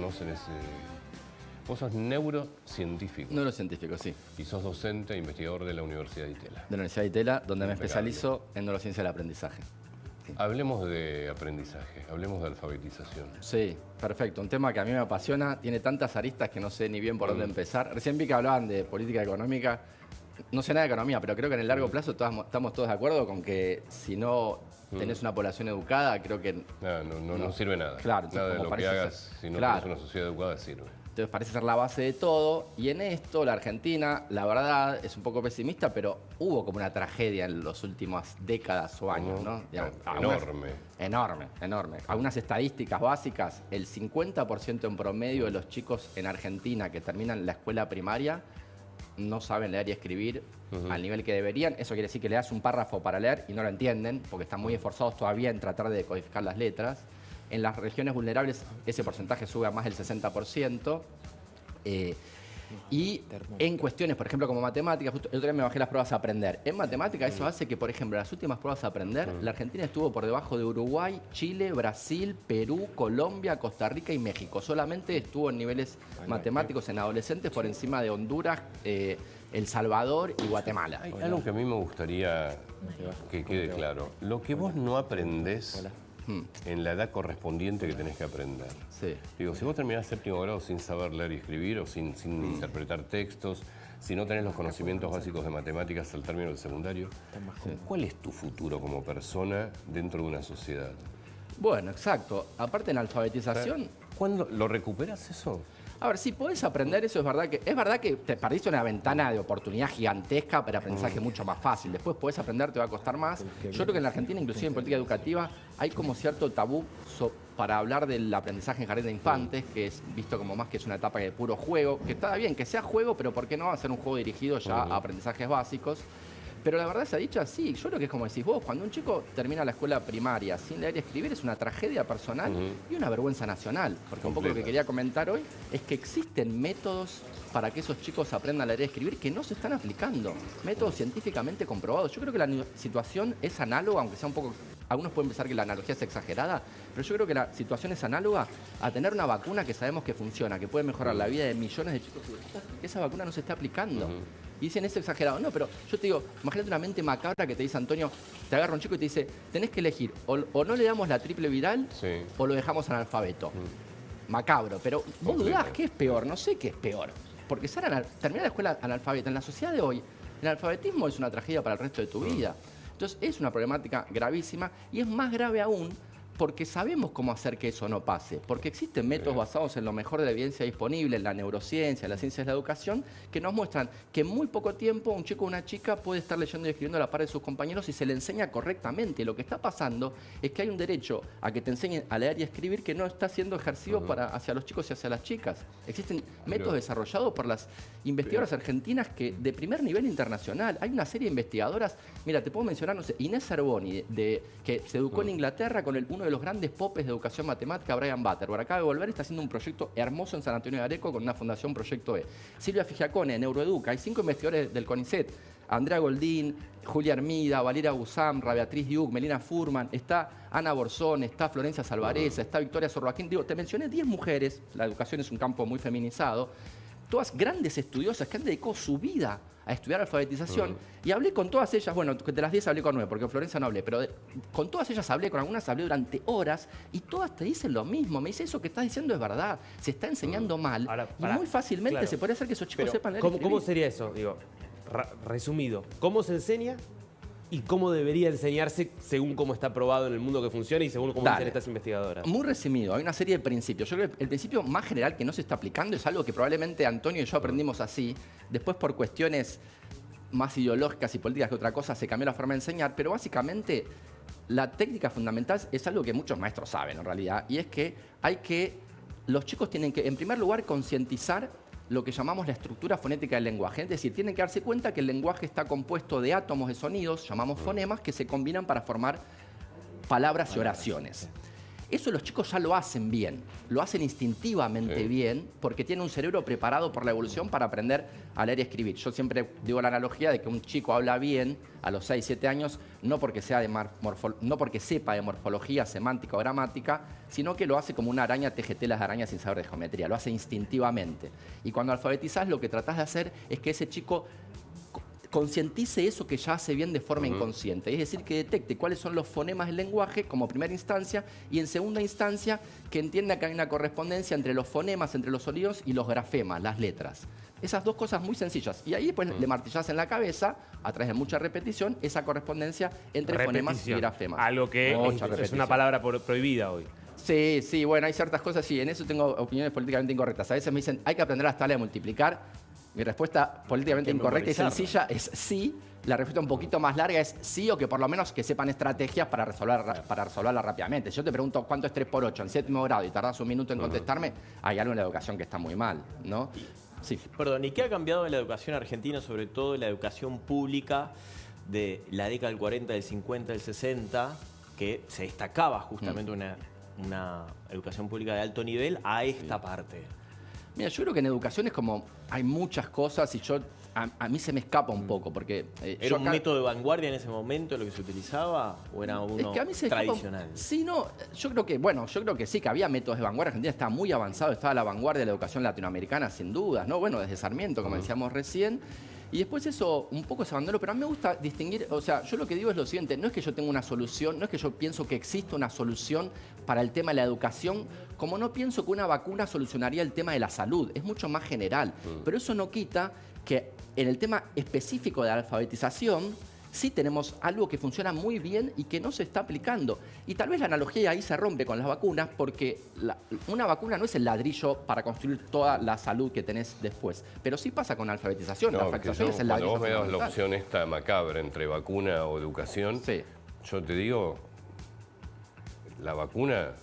conocen ese... Vos sos neurocientífico. Neurocientífico, sí. Y sos docente e investigador de la Universidad de Itela. De la Universidad de Itela, donde me Impecable. especializo en neurociencia del aprendizaje. Sí. Hablemos de aprendizaje, hablemos de alfabetización. Sí, perfecto. Un tema que a mí me apasiona, tiene tantas aristas que no sé ni bien por dónde empezar. Recién vi que hablaban de política económica. No sé nada de economía, pero creo que en el largo plazo estamos todos de acuerdo con que si no tenés una población educada, creo que... No sirve nada. Claro, nada de como lo que parece hagas, ser. si no Claro. tenés una sociedad educada, sirve. Entonces parece ser la base de todo. Y en esto, la Argentina, la verdad, es un poco pesimista, pero hubo como una tragedia en las últimas décadas o años, ¿no? Digamos, enorme. Algunas estadísticas básicas, el 50% en promedio de los chicos en Argentina que terminan la escuela primaria no saben leer y escribir al nivel que deberían. Eso quiere decir que le das un párrafo para leer y no lo entienden, porque están muy esforzados todavía en tratar de decodificar las letras. En las regiones vulnerables ese porcentaje sube a más del 60%. Y en cuestiones, por ejemplo, como matemáticas, justo el otro día me bajé las pruebas a aprender. En matemáticas eso hace que, por ejemplo, las últimas pruebas a aprender, la Argentina estuvo por debajo de Uruguay, Chile, Brasil, Perú, Colombia, Costa Rica y México. Solamente estuvo en niveles matemáticos en adolescentes por encima de Honduras, El Salvador y Guatemala. Hay algo que a mí me gustaría que quede claro. Lo que vos no aprendés en la edad correspondiente que tenés que aprender. Sí. Digo, si vos terminás séptimo grado sin saber leer y escribir o sin interpretar textos, si no tenés los conocimientos básicos de matemáticas al término del secundario, ¿cuál es tu futuro como persona dentro de una sociedad? Bueno, exacto. Aparte en alfabetización... ¿Cuándo lo recuperas eso? A ver, si podés aprender eso, es verdad que te perdiste una ventana de oportunidad gigantesca para aprendizaje mucho más fácil. Después podés aprender, te va a costar más. Yo creo que en la Argentina, inclusive en política educativa, hay como cierto tabú para hablar del aprendizaje en jardín de infantes, que es visto como más que es una etapa de puro juego, que está bien, que sea juego, pero ¿por qué no hacer un juego dirigido ya a aprendizajes básicos? Pero la verdad, esa dicha, sí, yo creo que es como decís vos, cuando un chico termina la escuela primaria sin leer y escribir es una tragedia personal y una vergüenza nacional. Porque un poco lo que quería comentar hoy es que existen métodos para que esos chicos aprendan a leer y escribir que no se están aplicando. Métodos científicamente comprobados. Yo creo que la situación es análoga, aunque sea un poco... Algunos pueden pensar que la analogía es exagerada, pero yo creo que la situación es análoga a tener una vacuna que sabemos que funciona, que puede mejorar la vida de millones de chicos y que esa vacuna no se está aplicando. Y dicen, es exagerado. No, pero yo te digo, imagínate una mente macabra que te dice, Antonio, te agarra un chico y te dice, tenés que elegir, o no le damos la triple viral, o lo dejamos analfabeto. Macabro, pero vos dudás, ¿qué es peor? No sé qué es peor. Porque terminar la escuela analfabeta, en la sociedad de hoy, el analfabetismo es una tragedia para el resto de tu vida. Entonces es una problemática gravísima y es más grave aún porque sabemos cómo hacer que eso no pase, porque existen métodos basados en lo mejor de la evidencia disponible, en la neurociencia, en las ciencias de la educación, que nos muestran que en muy poco tiempo un chico o una chica puede estar leyendo y escribiendo a la par de sus compañeros si se le enseña correctamente. Lo que está pasando es que hay un derecho a que te enseñen a leer y escribir que no está siendo ejercido hacia los chicos y hacia las chicas. Existen métodos desarrollados por las investigadoras argentinas que de primer nivel internacional. Hay una serie de investigadoras, mira, te puedo mencionar, no sé, Inés Zerboni, que se educó en Inglaterra con uno de los grandes popes de educación matemática, Brian Butterworth. Acaba de volver y está haciendo un proyecto hermoso en San Antonio de Areco con una fundación Proyecto E. Silvia Figiacone, Neuroeduca. Hay 5 investigadores del CONICET. Andrea Goldín, Julia Hermida, Valeria Guzamra, Beatriz Diuk, Melina Furman, está Ana Borzón, está Florencia Salvareza, está Victoria Sorbaquín. Digo, te mencioné 10 mujeres, la educación es un campo muy feminizado, todas grandes estudiosas que han dedicado su vida a estudiar alfabetización y hablé con todas ellas, bueno, de las 10 hablé con 9, porque con Florencia no hablé, pero con todas ellas hablé, con algunas hablé durante horas y todas te dicen lo mismo. Me dice, eso que estás diciendo es verdad, se está enseñando mal. Ahora, y muy fácilmente se podría hacer que esos chicos sepan leer y escribir. ¿Cómo sería eso? Digo, resumido, ¿cómo se enseña y cómo debería enseñarse según cómo está probado en el mundo que funciona y según cómo dicen estas investigadoras? Muy resumido, hay una serie de principios. Yo creo que el principio más general que no se está aplicando es algo que probablemente Antonio y yo aprendimos así. Después por cuestiones más ideológicas y políticas que otra cosa se cambió la forma de enseñar, pero básicamente la técnica fundamental es algo que muchos maestros saben en realidad, y es que los chicos tienen que, en primer lugar, concientizar lo que llamamos la estructura fonética del lenguaje. Es decir, tienen que darse cuenta que el lenguaje está compuesto de átomos de sonidos, llamamos fonemas, que se combinan para formar palabras y oraciones. Eso los chicos ya lo hacen bien, lo hacen instintivamente bien, porque tienen un cerebro preparado por la evolución para aprender a leer y escribir. Yo siempre digo la analogía de que un chico habla bien a los 6, 7 años, no porque sepa de morfología, semántica o gramática, sino que lo hace como una araña teje telas de araña sin saber de geometría, lo hace instintivamente. Y cuando alfabetizás, lo que tratás de hacer es que ese chico concientice eso que ya hace bien de forma inconsciente. Es decir, que detecte cuáles son los fonemas del lenguaje como primera instancia y en segunda instancia que entienda que hay una correspondencia entre los fonemas, entre los sonidos y los grafemas, las letras. Esas dos cosas muy sencillas. Y ahí después le martillás en la cabeza, a través de mucha repetición, esa correspondencia entre fonemas y grafemas. Algo que es una palabra prohibida hoy. Sí, sí, bueno, hay ciertas cosas, sí, en eso tengo opiniones políticamente incorrectas. A veces me dicen, hay que aprender las tablas de multiplicar. Mi respuesta políticamente incorrecta y sencilla es sí. La respuesta un poquito más larga es sí, o que por lo menos que sepan estrategias para resolverla rápidamente. Si yo te pregunto cuánto es 3 por 8 en 7º grado y tardás un minuto en contestarme, hay algo en la educación que está muy mal, ¿no? Sí. Perdón, ¿y qué ha cambiado en la educación argentina, sobre todo en la educación pública de la década del 40, del 50, del 60, que se destacaba justamente una educación pública de alto nivel a esta parte? Mira, yo creo que en educación es como, hay muchas cosas y a mí se me escapa un poco, porque... ¿Era un método de vanguardia en ese momento lo que se utilizaba o era uno tradicional? Sí, no, yo creo que sí, que había métodos de vanguardia. Argentina estaba muy avanzado, estaba a la vanguardia de la educación latinoamericana, sin dudas, ¿no? Bueno, desde Sarmiento, como decíamos recién. Y después eso un poco se abandonó, pero a mí me gusta distinguir, o sea, yo lo que digo es lo siguiente, no es que yo tenga una solución, no es que yo pienso que existe una solución para el tema de la educación, como no pienso que una vacuna solucionaría el tema de la salud, es mucho más general. Pero eso no quita que en el tema específico de la alfabetización, sí tenemos algo que funciona muy bien y que no se está aplicando. Y tal vez la analogía ahí se rompe con las vacunas porque una vacuna no es el ladrillo para construir toda la salud que tenés después. Pero sí pasa con la alfabetización. La alfabetización es el ladrillo. Cuando vos me das la opción esta macabra entre vacuna o educación, yo te digo, la vacuna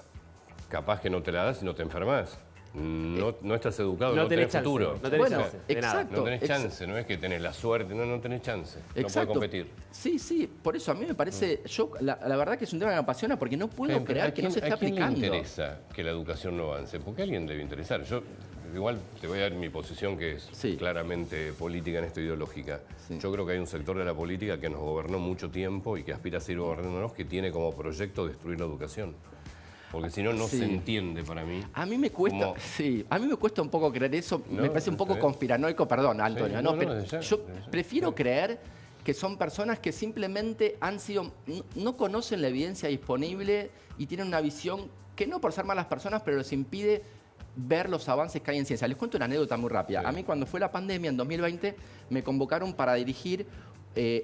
capaz que no te la das y no te enfermas. No estás educado, no tenés futuro. No tenés chance. Exacto. No tenés chance, no es que tenés la suerte, no tenés chance. Exacto. No podés competir. Sí, sí, por eso a mí me parece, la verdad que es un tema que me apasiona porque no puedo creer que no se está aplicando. ¿A quién le interesa que la educación no avance? Porque a alguien debe interesar. Yo igual te voy a dar mi posición que es claramente política en esto ideológica. Yo creo que hay un sector de la política que nos gobernó mucho tiempo y que aspira a seguir gobernándonos, que tiene como proyecto destruir la educación. Porque si no, no se entiende para mí. A mí me cuesta, a mí me cuesta un poco creer eso. Me parece un poco conspiranoico, perdón, Antonio. Yo prefiero creer que son personas que simplemente no conocen la evidencia disponible y tienen una visión que no por ser malas personas, pero les impide ver los avances que hay en ciencia. Les cuento una anécdota muy rápida. A mí cuando fue la pandemia en 2020 me convocaron para dirigir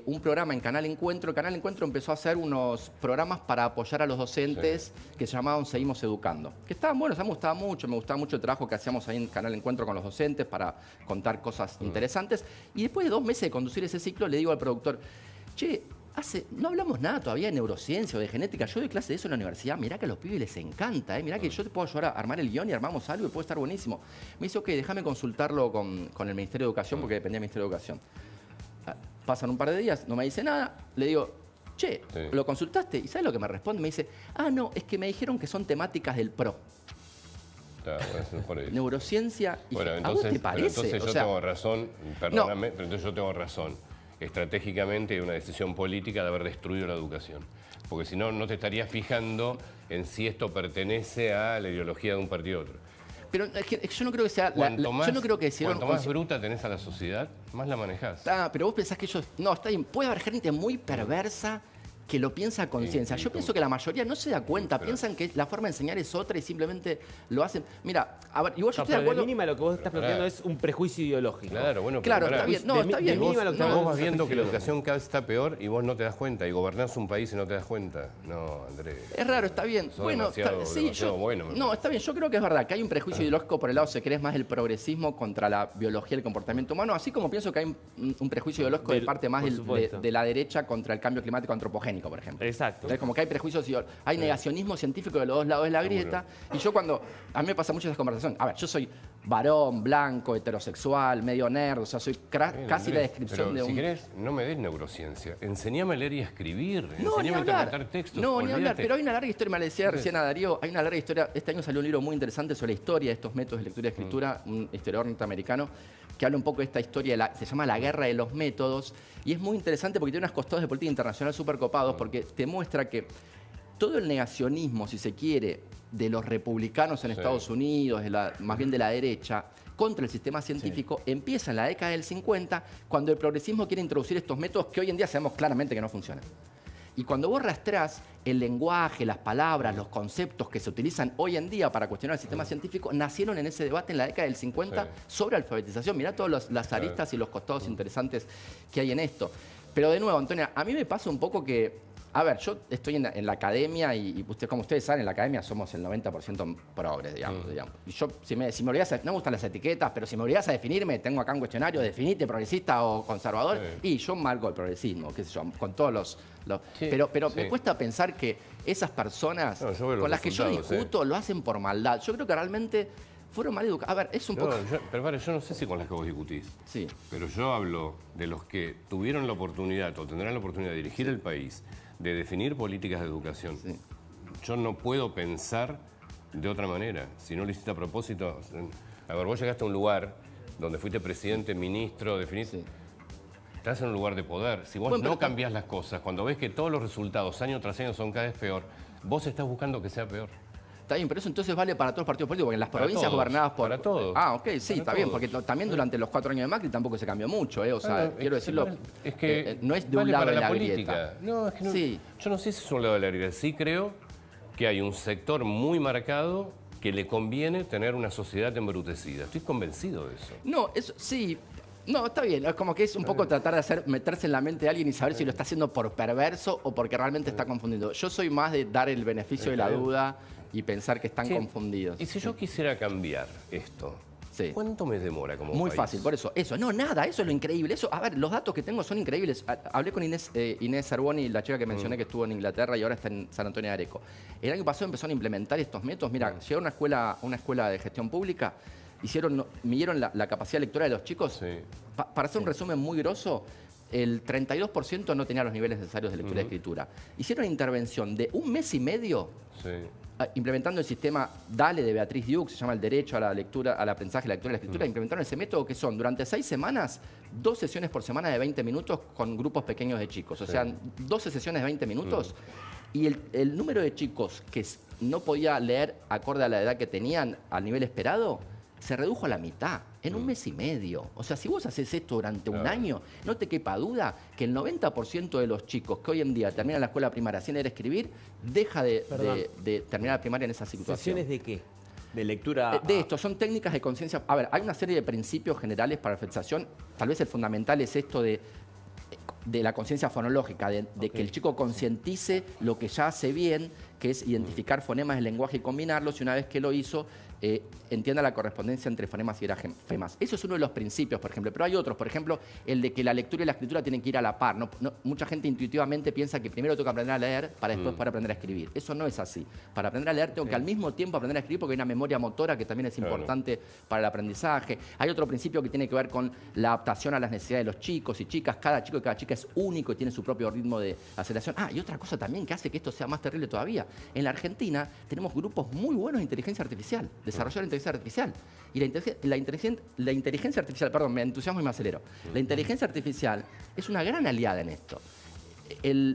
un programa en Canal Encuentro. Canal Encuentro empezó a hacer unos programas para apoyar a los docentes que se llamaban Seguimos Educando. Que estaban buenos, a mí me gustaba mucho el trabajo que hacíamos ahí en Canal Encuentro con los docentes para contar cosas interesantes. Y después de 2 meses de conducir ese ciclo, le digo al productor, che, no hablamos nada todavía de neurociencia o de genética. Yo doy clase de eso en la universidad. Mirá que a los pibes les encanta. Mirá que yo te puedo ayudar a armar el guión y armamos algo y puede estar buenísimo. Me dice, ok, déjame consultarlo con el Ministerio de Educación porque dependía del Ministerio de Educación. Pasan un par de días, no me dice nada. Le digo, che, ¿lo consultaste? ¿Y sabes lo que me responde? Me dice, no, es que me dijeron que son temáticas del PRO. Claro, por eso. Neurociencia. Bueno, entonces, ¿a vos te parece? Entonces yo tengo razón, perdóname, pero entonces yo tengo razón. Estratégicamente hay una decisión política de haber destruido la educación. Porque si no, no te estarías fijando en si esto pertenece a la ideología de un partido u otro. Pero es que yo no creo que sea... Cuanto más bruta tenés a la sociedad, más la manejás. Pero vos pensás que ellos... No, está bien. Puede haber gente muy perversa que lo piensa a conciencia. Yo pienso que la mayoría no se da cuenta, piensan que la forma de enseñar es otra y simplemente lo hacen. Mira, a ver, igual yo estoy de acuerdo. De mínima lo que vos estás planteando es un prejuicio ideológico. Claro, bueno, claro, está bien. No, está bien. Vos vas viendo que la educación cada vez está peor y vos no te das cuenta. Y gobernás un país y no te das cuenta. No, Andrés. Es raro, está bien. Bueno, está bien. Yo creo que es verdad que hay un prejuicio ideológico por el lado, se cree más del progresismo contra la biología y el comportamiento humano. Así como pienso que hay un prejuicio ideológico de parte más de la derecha contra el cambio climático antropogénico. transgénico, por ejemplo. Exacto. Es como que hay prejuicios, hay negacionismo científico de los dos lados de la grieta. Y yo a mí me pasa mucho esa conversación. A ver, yo soy varón, blanco, heterosexual, medio nerd, o sea, soy casi la descripción de un... Si querés, no me des neurociencia. Enseñame a leer y a escribir. No, Enseñame ni a hablar. interpretar textos. No, ni Olvídate. hablar. Pero hay una larga historia, me le decía recién a Darío, hay una larga historia. Este año salió un libro muy interesante sobre la historia de estos métodos de lectura y escritura, un historiador norteamericano, que habla un poco de esta historia, se llama La Guerra de los Métodos, y es muy interesante porque tiene unos costados de política internacional súper copados, porque te muestra que todo el negacionismo, si se quiere, de los republicanos en Estados Unidos, más bien de la derecha, contra el sistema científico, empieza en la década del 50, cuando el progresismo quiere introducir estos métodos que hoy en día sabemos claramente que no funcionan. Y cuando vos rastreás el lenguaje, las palabras, los conceptos que se utilizan hoy en día para cuestionar el sistema científico, nacieron en ese debate en la década del 50 sobre alfabetización. Mirá todas las aristas y los costados interesantes que hay en esto. Pero de nuevo, Antonia, a mí me pasa un poco que... A ver, yo estoy en la academia y como ustedes saben, en la academia somos el 90% progres, digamos. Y yo, si me obligás no me gustan las etiquetas, pero si me obligás a definirme, tengo acá un cuestionario, definite progresista o conservador, y yo marco el progresismo, qué sé yo, con todos los pero me cuesta pensar que esas personas con las que yo discuto lo hacen por maldad. Yo creo que realmente fueron mal educados. A ver, es un poco... Pero yo no sé si con las que vos discutís. Sí. Pero yo hablo de los que tuvieron la oportunidad o tendrán la oportunidad de dirigir el país, de definir políticas de educación. Sí. Yo no puedo pensar de otra manera. Si no lo hiciste a propósito... A ver, vos llegaste a un lugar donde fuiste presidente, ministro, definiste... Sí. Estás en un lugar de poder. Si vos no cambiás las cosas, cuando ves que todos los resultados año tras año son cada vez peor, vos estás buscando que sea peor. Está bien, pero eso entonces vale para todos los partidos políticos, porque en las provincias gobernadas por... Para todos. Ah, ok, sí, está bien, porque también durante los 4 años de Macri tampoco se cambió mucho, O sea, quiero decirlo, es que no es de un lado de la política. grieta. No, es que no, yo no sé si es un lado de la grieta. Sí creo que hay un sector muy marcado que le conviene tener una sociedad embrutecida. Estoy convencido de eso. No, eso sí... No, está bien. Es como que es un poco tratar de meterse en la mente de alguien y saber si lo está haciendo por perverso o porque realmente está confundido. Yo soy más de dar el beneficio de la duda y pensar que están confundidos. Y si yo quisiera cambiar esto, ¿cuánto me demora como Muy país? fácil, por eso. No, nada, eso es lo increíble. Eso, a ver, los datos que tengo son increíbles. Hablé con Inés Cervoni, la chica que mencioné que estuvo en Inglaterra y ahora está en San Antonio de Areco. El año pasado empezaron a implementar estos métodos. Mira, llegaron a una escuela de gestión pública, midieron la capacidad lectora de los chicos. Para hacer un resumen muy grosso, el 32% no tenía los niveles necesarios de lectura y escritura. Hicieron una intervención de 1 mes y medio implementando el sistema DALE de Beatriz Duke, se llama el derecho a la lectura, al aprendizaje, la lectura y la escritura. Implementaron ese método que son, durante 6 semanas, 12 sesiones por semana de 20 minutos con grupos pequeños de chicos. O sea, 12 sesiones de 20 minutos. Y el número de chicos que no podía leer acorde a la edad que tenían al nivel esperado se redujo a la mitad en 1 mes y medio. O sea, si vos haces esto durante un año, no te quepa duda que el 90% de los chicos que hoy en día terminan la escuela primaria sin leer y escribir, deja de terminar la primaria en esa situación. ¿Sesiones de qué? De lectura... De esto, son técnicas de conciencia... A ver, hay una serie de principios generales para la alfabetización. Tal vez el fundamental es esto de la conciencia fonológica, de que el chico concientice lo que ya hace bien, que es identificar fonemas del lenguaje y combinarlos, y una vez que lo hizo, entienda la correspondencia entre fonemas y grafemas. Eso es uno de los principios, por ejemplo. Pero hay otros, por ejemplo, el de que la lectura y la escritura tienen que ir a la par. Mucha gente intuitivamente piensa que primero tengo que aprender a leer para después poder aprender a escribir. Eso no es así. Para aprender a leer tengo que al mismo tiempo aprender a escribir porque hay una memoria motora que también es importante para el aprendizaje. Hay otro principio que tiene que ver con la adaptación a las necesidades de los chicos y chicas. Cada chico y cada chica es único y tiene su propio ritmo de aceleración. Y otra cosa también que hace que esto sea más terrible todavía. En la Argentina tenemos grupos muy buenos de inteligencia artificial, desarrollar inteligencia artificial. Y la inteligencia artificial, perdón, me entusiasmo y me acelero. La inteligencia artificial es una gran aliada en esto.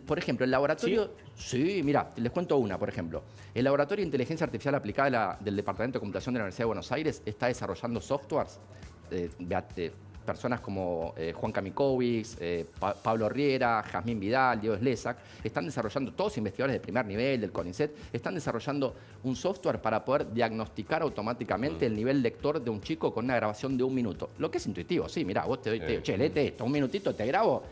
Por ejemplo, el laboratorio... Sí, mira, les cuento una, por ejemplo. El Laboratorio de Inteligencia Artificial Aplicada del Departamento de Computación de la Universidad de Buenos Aires está desarrollando softwares personas como Juan Kamikovics, Pablo Riera, Jazmín Vidal, Diego Slesak, están desarrollando, todos investigadores de primer nivel, del CONICET, están desarrollando un software para poder diagnosticar automáticamente el nivel lector de un chico con una grabación de 1 minuto. Lo que es intuitivo, sí, mirá, vos te doy, che, léete esto, 1 minutito, te grabo.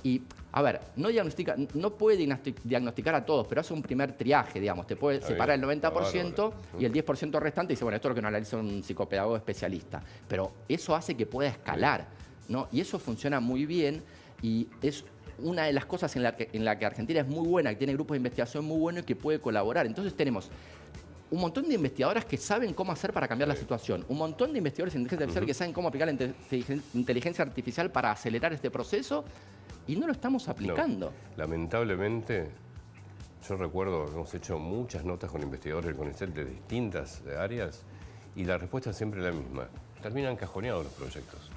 Y, a ver, no puede diagnosticar a todos, pero hace un primer triaje, digamos. Te puede separar el 90% y el 10% restante y dice, bueno, esto es lo que no analiza un psicopedagogo especialista. Pero eso hace que pueda escalar, ¿no? Y eso funciona muy bien y es una de las cosas en la que Argentina es muy buena, que tiene grupos de investigación muy buenos y que puede colaborar. Entonces tenemos un montón de investigadoras que saben cómo hacer para cambiar la situación, un montón de investigadores en inteligencia artificial que saben cómo aplicar la inteligencia artificial para acelerar este proceso y no lo estamos aplicando. No. Lamentablemente, yo recuerdo, hemos hecho muchas notas con investigadores del CONICET de distintas áreas y la respuesta es siempre la misma. Terminan cajoneados los proyectos.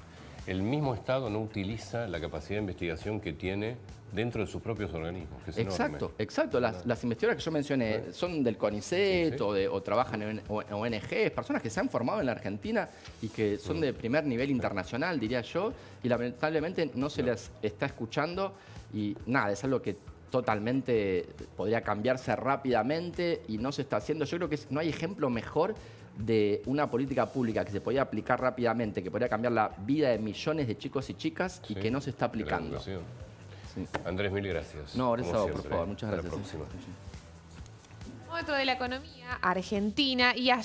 El mismo Estado no utiliza la capacidad de investigación que tiene dentro de sus propios organismos, que es enorme. Exacto. Las investigadoras que yo mencioné son del CONICET Sí. o trabajan en ONGs, personas que se han formado en la Argentina y que son de primer nivel internacional, diría yo, y lamentablemente no se les está escuchando y nada, es algo que totalmente podría cambiarse rápidamente y no se está haciendo. Yo creo que no hay ejemplo mejor de una política pública que se podía aplicar rápidamente, que podría cambiar la vida de millones de chicos y chicas y que no se está aplicando. Sí. Andrés, mil gracias. No, por Como favor, siempre. muchas Hasta gracias. la próxima. Otro de la economía argentina y ayer